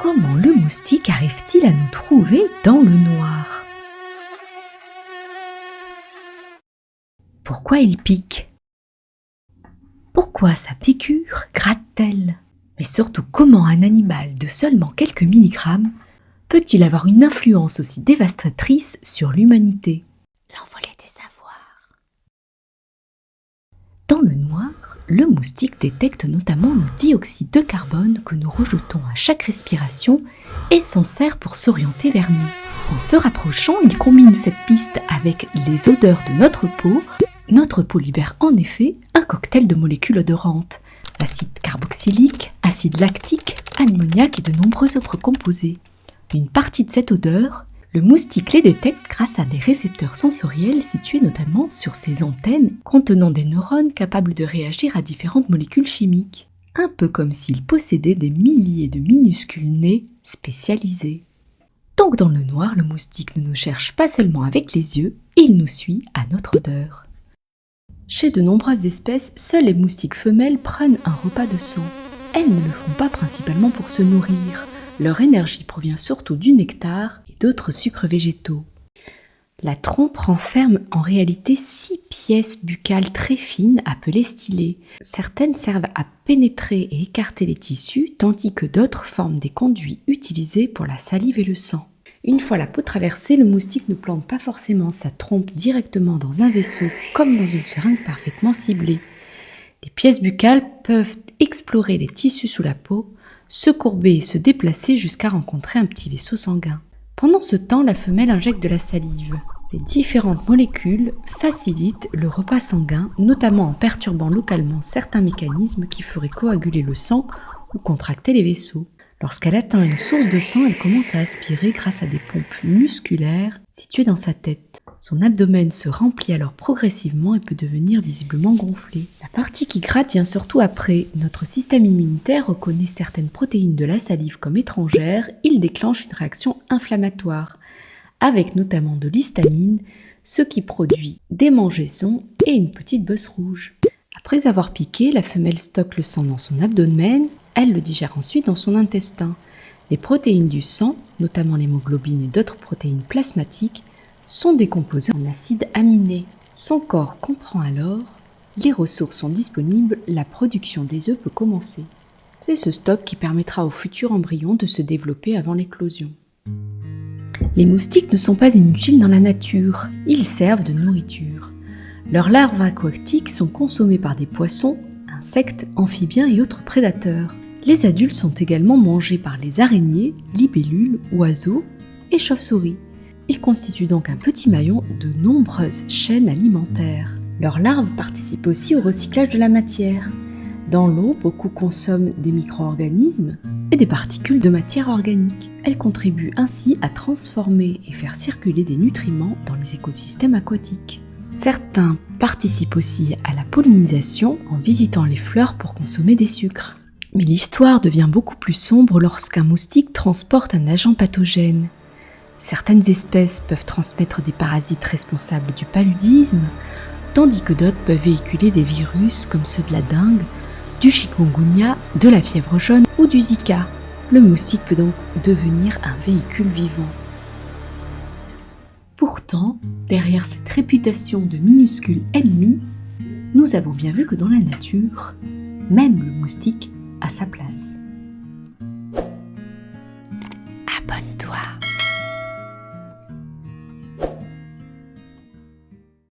Comment le moustique arrive-t-il à nous trouver dans le noir? Pourquoi il pique? Pourquoi sa piqûre gratte-t-elle? Mais surtout, comment un animal de seulement quelques milligrammes peut-il avoir une influence aussi dévastatrice sur l'humanité? L'envolée des savoirs. Dans le noir, le moustique détecte notamment le dioxyde de carbone que nous rejetons à chaque respiration et s'en sert pour s'orienter vers nous. En se rapprochant, il combine cette piste avec les odeurs de notre peau. Notre peau libère en effet un cocktail de molécules odorantes, acide carboxylique, acide lactique, ammoniac et de nombreux autres composés. Une partie de cette odeur, le moustique les détecte grâce à des récepteurs sensoriels situés notamment sur ses antennes contenant des neurones capables de réagir à différentes molécules chimiques. Un peu comme s'il possédait des milliers de minuscules nez spécialisés. Donc dans le noir, le moustique ne nous cherche pas seulement avec les yeux, il nous suit à notre odeur. Chez de nombreuses espèces, seules les moustiques femelles prennent un repas de sang. Elles ne le font pas principalement pour se nourrir. Leur énergie provient surtout du nectar et d'autres sucres végétaux. La trompe renferme en réalité 6 pièces buccales très fines appelées stylées. Certaines servent à pénétrer et écarter les tissus, tandis que d'autres forment des conduits utilisés pour la salive et le sang. Une fois la peau traversée, le moustique ne plante pas forcément sa trompe directement dans un vaisseau, comme dans une seringue parfaitement ciblée. Les pièces buccales peuvent explorer les tissus sous la peau, se courber et se déplacer jusqu'à rencontrer un petit vaisseau sanguin. Pendant ce temps, la femelle injecte de la salive. Les différentes molécules facilitent le repas sanguin, notamment en perturbant localement certains mécanismes qui feraient coaguler le sang ou contracter les vaisseaux. Lorsqu'elle atteint une source de sang, elle commence à aspirer grâce à des pompes musculaires situées dans sa tête. Son abdomen se remplit alors progressivement et peut devenir visiblement gonflé. La partie qui gratte vient surtout après. Notre système immunitaire reconnaît certaines protéines de la salive comme étrangères, il déclenche une réaction inflammatoire, avec notamment de l'histamine, ce qui produit des mangeaisons et une petite bosse rouge. Après avoir piqué, la femelle stocke le sang dans son abdomen. Elle le digère ensuite dans son intestin. Les protéines du sang, notamment l'hémoglobine et d'autres protéines plasmatiques, sont décomposées en acides aminés. Son corps comprend alors, les ressources sont disponibles, la production des œufs peut commencer. C'est ce stock qui permettra au futur embryon de se développer avant l'éclosion. Les moustiques ne sont pas inutiles dans la nature, ils servent de nourriture. Leurs larves aquatiques sont consommées par des poissons, insectes, amphibiens et autres prédateurs. Les adultes sont également mangés par les araignées, libellules, oiseaux et chauves-souris. Ils constituent donc un petit maillon de nombreuses chaînes alimentaires. Leurs larves participent aussi au recyclage de la matière. Dans l'eau, beaucoup consomment des micro-organismes et des particules de matière organique. Elles contribuent ainsi à transformer et faire circuler des nutriments dans les écosystèmes aquatiques. Certains participent aussi à la pollinisation en visitant les fleurs pour consommer des sucres. Mais l'histoire devient beaucoup plus sombre lorsqu'un moustique transporte un agent pathogène. Certaines espèces peuvent transmettre des parasites responsables du paludisme, tandis que d'autres peuvent véhiculer des virus comme ceux de la dengue, du chikungunya, de la fièvre jaune ou du Zika. Le moustique peut donc devenir un véhicule vivant. Pourtant, derrière cette réputation de minuscule ennemi, nous avons bien vu que dans la nature, même le moustique a sa place. Abonne-toi.